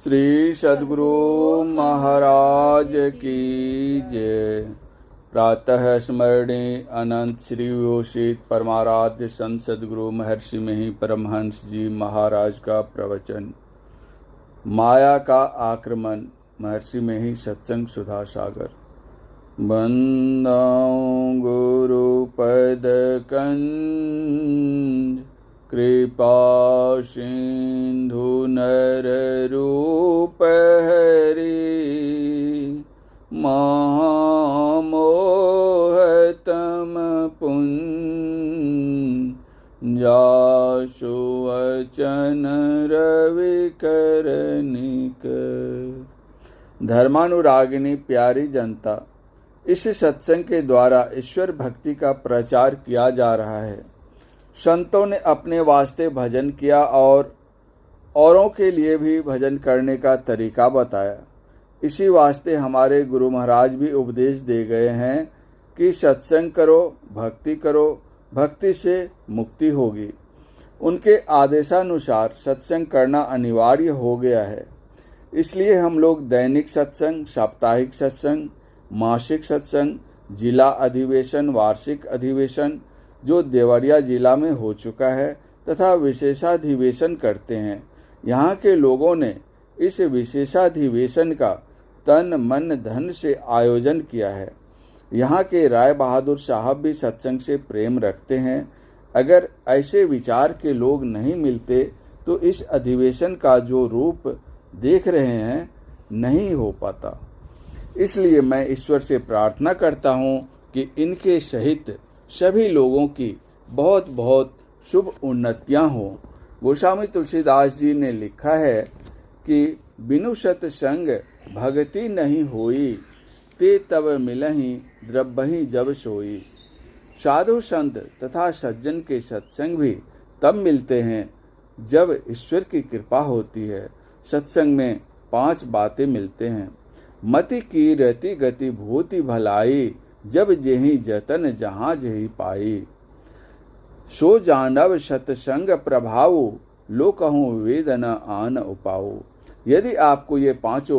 श्री सद्गुरु महाराज की जय। प्रातः स्मरणे अनंत श्री योषित परमाराध्य संत सद्गुरु महर्षि मही परमहंस जी महाराज का प्रवचन। माया का आक्रमण। महर्षि मही सत्संग सुधा सागर। बंदाऊं गुरु पद कंज, कृपा सिंधु नर रूप हरि, महामोह तम पुंज, जासु वचन रवि कर निकर। धर्मानुरागिनी प्यारी जनता, इस सत्संग के द्वारा ईश्वर भक्ति का प्रचार किया जा रहा है। संतों ने अपने वास्ते भजन किया और औरों के लिए भी भजन करने का तरीका बताया। इसी वास्ते हमारे गुरु महाराज भी उपदेश दे गए हैं कि सत्संग करो, भक्ति करो, भक्ति से मुक्ति होगी। उनके आदेशानुसार सत्संग करना अनिवार्य हो गया है। इसलिए हम लोग दैनिक सत्संग, साप्ताहिक सत्संग, मासिक सत्संग, जिला अधिवेशन, वार्षिक अधिवेशन जो देवरिया जिला में हो चुका है तथा विशेषाधिवेशन करते हैं। यहाँ के लोगों ने इस विशेषाधिवेशन का तन मन धन से आयोजन किया है। यहाँ के राय बहादुर साहब भी सत्संग से प्रेम रखते हैं। अगर ऐसे विचार के लोग नहीं मिलते तो इस अधिवेशन का जो रूप देख रहे हैं नहीं हो पाता। इसलिए मैं ईश्वर से प्रार्थना करता हूँ कि इनके सहित सभी लोगों की बहुत बहुत शुभ उन्नतियाँ हों। गोस्वामी तुलसीदास जी ने लिखा है कि बिनु सत्संग भगति नहीं होई, ते तब मिलहि द्रव्यहि जब सोई। साधु संत तथा सज्जन के सत्संग भी तब मिलते हैं जब ईश्वर की कृपा होती है। सत्संग में 5 बातें मिलते हैं। मति की रति गति भूति भलाई, जब जेहि जतन जहाँ जेहि पाई। सो जानव सत्संग प्रभाव, लो कहूँ वेद न आन उपाऊ। यदि आपको ये 5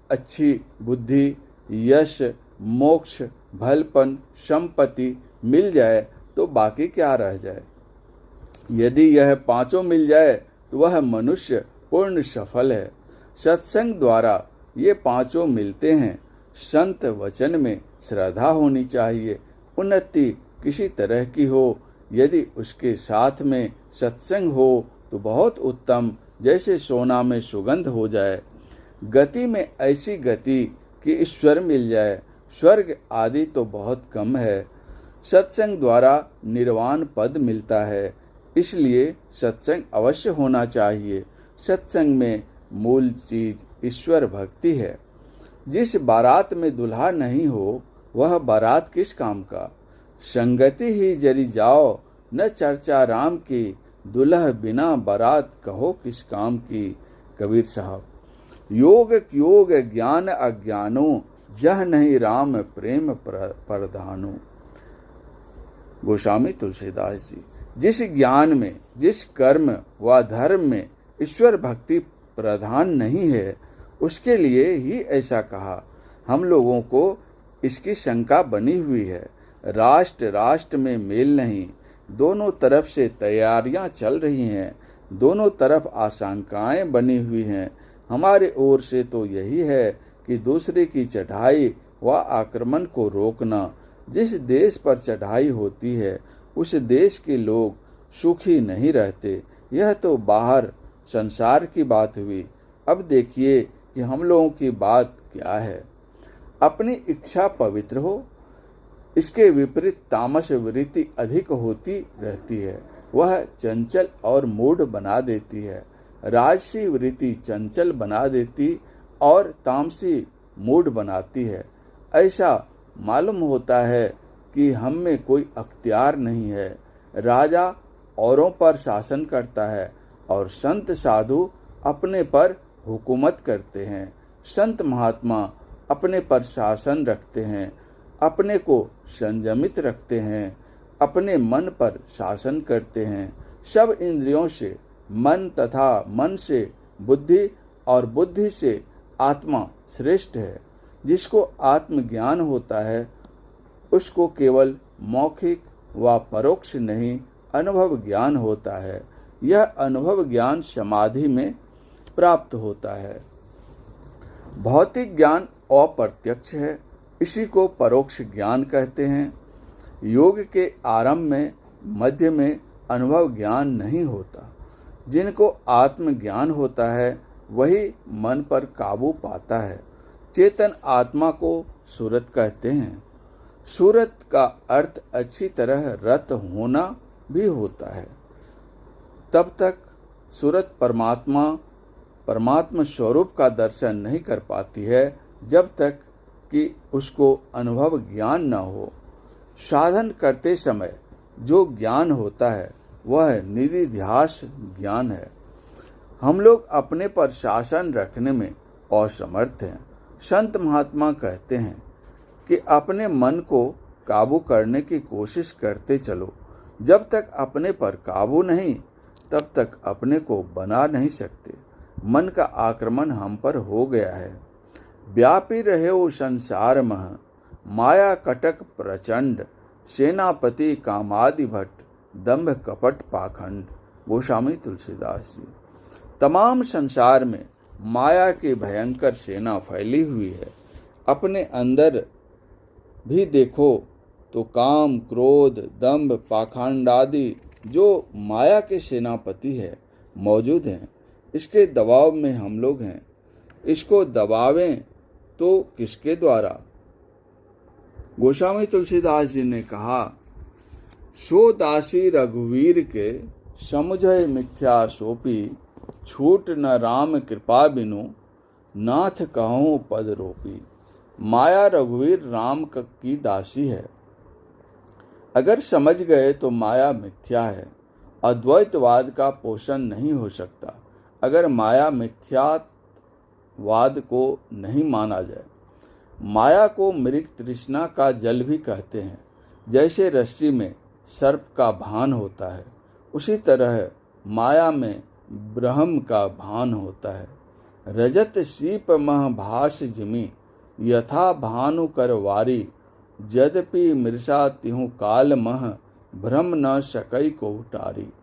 अच्छी बुद्धि, यश, मोक्ष, भलपन, संपत्ति मिल जाए तो बाकी क्या रह जाए। यदि यह 5 मिल जाए तो वह मनुष्य पूर्ण सफल है। सत्संग द्वारा ये 5 मिलते हैं। संत वचन में श्रद्धा होनी चाहिए। उन्नति किसी तरह की हो, यदि उसके साथ में सत्संग हो तो बहुत उत्तम, जैसे सोना में सुगंध हो जाए। गति में ऐसी गति कि ईश्वर मिल जाए। स्वर्ग आदि तो बहुत कम है। सत्संग द्वारा निर्वाण पद मिलता है। इसलिए सत्संग अवश्य होना चाहिए। सत्संग में मूल चीज ईश्वर भक्ति है। जिस बारात में दुल्हा नहीं हो वह बारात किस काम का। संगति ही जरी जाओ, न चर्चा राम की, दुल्हा बिना बारात कहो किस काम की। कबीर साहब। योग योग ज्ञान अज्ञानो, जह नहीं राम प्रेम प्रधानो। गोस्वामी तुलसीदास जी। जिस ज्ञान में, जिस कर्म व धर्म में ईश्वर भक्ति प्रधान नहीं है, उसके लिए ही ऐसा कहा। हम लोगों को इसकी शंका बनी हुई है। राष्ट्र राष्ट्र में मेल नहीं। दोनों तरफ से तैयारियां चल रही हैं। दोनों तरफ आशंकाएं बनी हुई हैं। हमारे ओर से तो यही है कि दूसरे की चढ़ाई व आक्रमण को रोकना। जिस देश पर चढ़ाई होती है उस देश के लोग सुखी नहीं रहते। यह तो बाहर संसार की बात हुई। अब देखिए कि हम लोगों की बात क्या है। अपनी इच्छा पवित्र हो, इसके विपरीत तामस वृत्ति अधिक होती रहती है। वह चंचल और मूढ़ बना देती है। राजसी वृत्ति चंचल बना देती और तामसी मूढ़ बनाती है। ऐसा मालूम होता है कि हम में कोई अख्तियार नहीं है। राजा औरों पर शासन करता है और संत साधु अपने पर हुकूमत करते हैं। संत महात्मा अपने पर शासन रखते हैं, अपने को संयमित रखते हैं, अपने मन पर शासन करते हैं। सब इंद्रियों से मन तथा मन से बुद्धि और बुद्धि से आत्मा श्रेष्ठ है। जिसको आत्मज्ञान होता है उसको केवल मौखिक व परोक्ष नहीं अनुभव ज्ञान होता है। यह अनुभव ज्ञान समाधि में प्राप्त होता है। भौतिक ज्ञान अप्रत्यक्ष है, इसी को परोक्ष ज्ञान कहते हैं। योग के आरंभ में मध्य में अनुभव ज्ञान नहीं होता। जिनको आत्मज्ञान होता है वही मन पर काबू पाता है। चेतन आत्मा को सूरत कहते हैं। सूरत का अर्थ अच्छी तरह रत होना भी होता है। तब तक सूरत परमात्मा स्वरूप का दर्शन नहीं कर पाती है जब तक कि उसको अनुभव ज्ञान न हो। साधन करते समय जो ज्ञान होता है वह निधिध्यास ज्ञान है। हम लोग अपने पर शासन रखने में असमर्थ हैं। संत महात्मा कहते हैं कि अपने मन को काबू करने की कोशिश करते चलो। जब तक अपने पर काबू नहीं तब तक अपने को बना नहीं सकते। मन का आक्रमण हम पर हो गया है। व्यापी रहे हो संसार मह, माया कटक प्रचंड, सेनापति कामादि भट्ट, दंभ कपट पाखंड। गोस्वामी तुलसीदास जी। तमाम संसार में माया की भयंकर सेना फैली हुई है। अपने अंदर भी देखो तो काम, क्रोध, दंभ, पाखंड आदि जो माया के सेनापति है मौजूद हैं। इसके दबाव में हम लोग हैं। इसको दबावें तो किसके द्वारा? गोस्वामी तुलसीदास जी ने कहा, सो दासी रघुवीर के समुझय मिथ्या सोपी, छूट न राम कृपा बिनु नाथ कहूँ पद रोपी। माया रघुवीर राम की दासी है। अगर समझ गए तो माया मिथ्या है। अद्वैतवाद का पोषण नहीं हो सकता अगर माया मिथ्यावाद को नहीं माना जाए। माया को मृग तृष्णा का जल भी कहते हैं। जैसे रस्सी में सर्प का भान होता है उसी तरह माया में ब्रह्म का भान होता है। रजत सीप मह भास जिमी, यथा भानु कर वारी, यद्यपि मृषा तिहु काल मह, भ्रम न सकई को उटारी।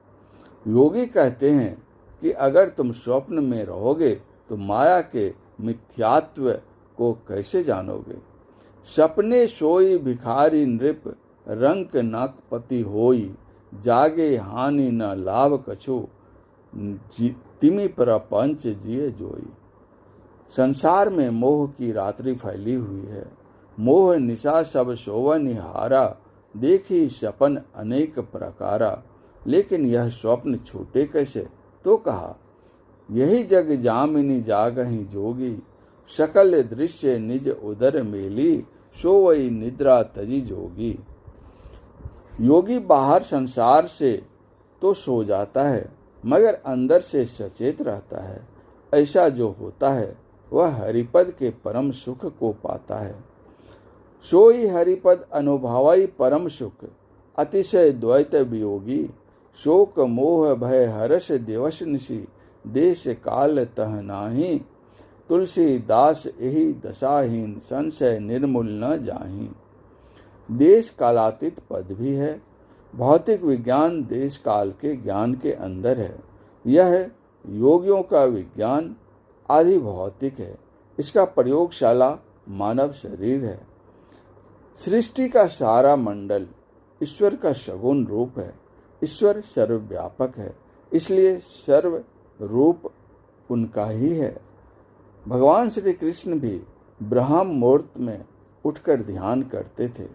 योगी कहते हैं कि अगर तुम स्वप्न में रहोगे तो माया के मिथ्यात्व को कैसे जानोगे। सपने सोई भिखारी नृप, रंक नाकपति होई, जागे हानि न लाभ कछु, तिमि प्रपंच जिए जोई। संसार में मोह की रात्रि फैली हुई है। मोह निशा सब सोवन हारा, देखी सपन अनेक प्रकारा। लेकिन यह स्वप्न छूटे कैसे? तो कहा, यही जग जामिनी जागहि जोगी, सकल दृश्य निज उदर मेली, सोवई निद्रा तजी जोगी। योगी बाहर संसार से तो सो जाता है मगर अंदर से सचेत रहता है। ऐसा जो होता है वह हरिपद के परम सुख को पाता है। सोई हरिपद अनुभवाई परम सुख, अतिशय द्वैत वियोगी। शोक मोह भय हर्ष दिवस निशि, देश काल तह नाही। तुलसीदास यही दशाहीन, संशय निर्मूल न जाही। देश कालातीत पद भी है। भौतिक विज्ञान देश काल के ज्ञान के अंदर है। यह योगियों का विज्ञान आदि भौतिक है। इसका प्रयोगशाला मानव शरीर है। सृष्टि का सारा मंडल ईश्वर का सगुण रूप है। ईश्वर सर्वव्यापक है, इसलिए सर्व रूप उनका ही है। भगवान श्री कृष्ण भी ब्रह्म मुहूर्त में उठकर ध्यान करते थे।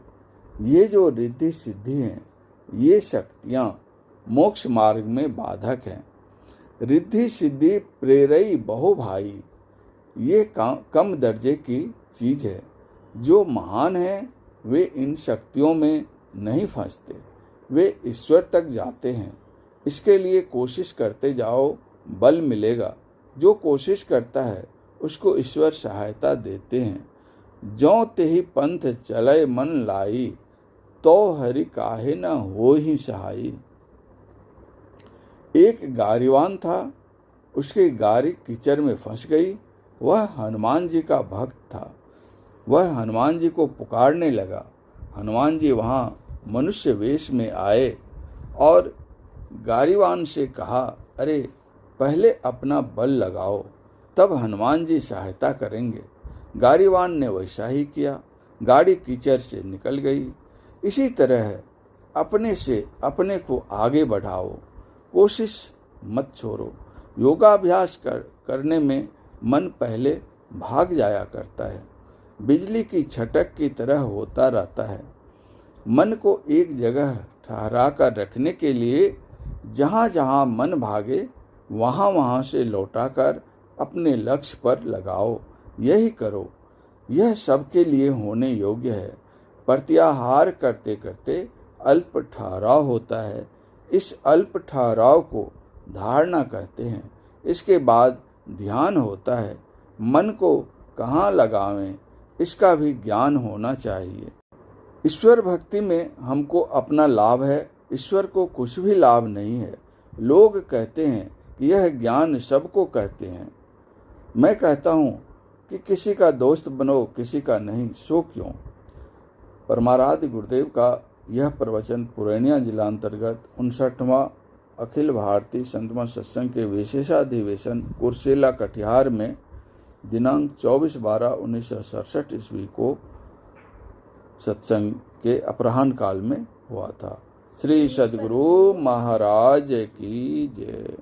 ये जो रिद्धि सिद्धि हैं, ये शक्तियां मोक्ष मार्ग में बाधक हैं। रिद्धि सिद्धि प्रेरई बहु भाई, ये कम दर्जे की चीज है। जो महान है वे इन शक्तियों में नहीं फंसते, वे ईश्वर तक जाते हैं। इसके लिए कोशिश करते जाओ, बल मिलेगा। जो कोशिश करता है उसको ईश्वर सहायता देते हैं। ज्यों तेहि पंथ चलय मन लाई, तो हरि काहे न हो ही सहाई। एक गारीवान था। उसकी गाड़ी कीचड़ में फंस गई। वह हनुमान जी का भक्त था। वह हनुमान जी को पुकारने लगा। हनुमान जी वहाँ मनुष्य वेश में आए और गाड़ीवान से कहा, अरे पहले अपना बल लगाओ, तब हनुमान जी सहायता करेंगे। गाड़ीवान ने वैसा ही किया। गाड़ी कीचड़ से निकल गई। इसी तरह अपने से अपने को आगे बढ़ाओ, कोशिश मत छोड़ो। योगाभ्यास करने में मन पहले भाग जाया करता है, बिजली की छटक की तरह होता रहता है। मन को एक जगह ठहरा कर रखने के लिए जहाँ जहाँ मन भागे वहाँ वहाँ से लौटाकर अपने लक्ष्य पर लगाओ। यही करो। यह सबके लिए होने योग्य है। प्रत्याहार करते करते अल्प ठहराव होता है। इस अल्प ठहराव को धारणा कहते हैं। इसके बाद ध्यान होता है। मन को कहाँ लगावें, इसका भी ज्ञान होना चाहिए। ईश्वर भक्ति में हमको अपना लाभ है, ईश्वर को कुछ भी लाभ नहीं है। लोग कहते हैं कि यह ज्ञान सबको कहते हैं। मैं कहता हूँ कि किसी का दोस्त बनो, किसी का नहीं, सो क्यों। परमाराध्य गुरुदेव का यह प्रवचन पुरैनिया जिला अंतर्गत 59वां अखिल भारतीय संतमत सत्संग के विशेषाधिवेशन कुर्सेला कटिहार में दिनांक 24/12/1967 ईस्वी को सत्संग के अपराह्न काल में हुआ था। श्री सद्गुरु महाराज की जय।